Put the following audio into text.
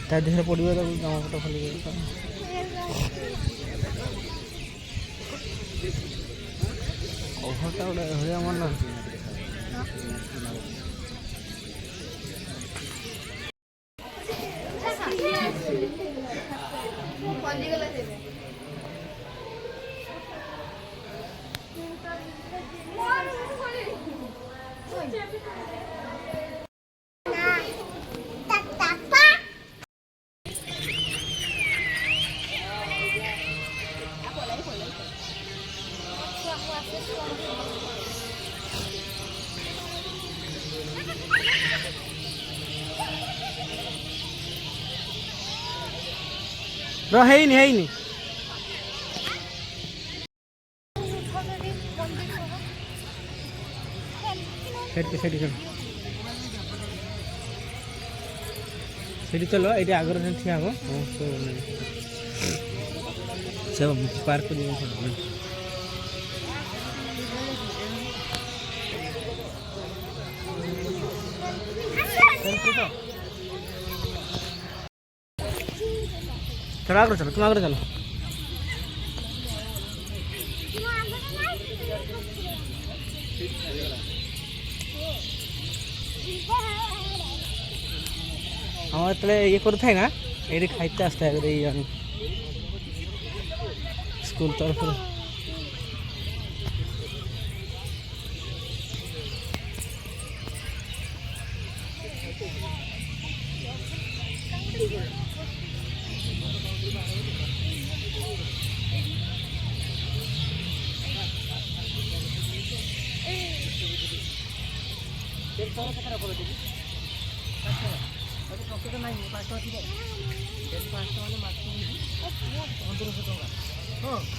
ତା ଦେହରେ ପଡ଼ିବ ତାକୁ ଜାମା ପଟା ଖୋଲି କଭରଟା ଗୋଟେ ଭଳିଆ ମନ ହେଇନି ହେଇନି ସେଠି ଚଲ ଏଇଠି ଆଗରେ ଠିଆ ହବ ସେ ପାର୍କ चलो आगे चलो तुम आगे चलो हाँ तो ये करते हैं ना ये खाइते आसते हैं ये स्कूल तरफ नहीं 5 टका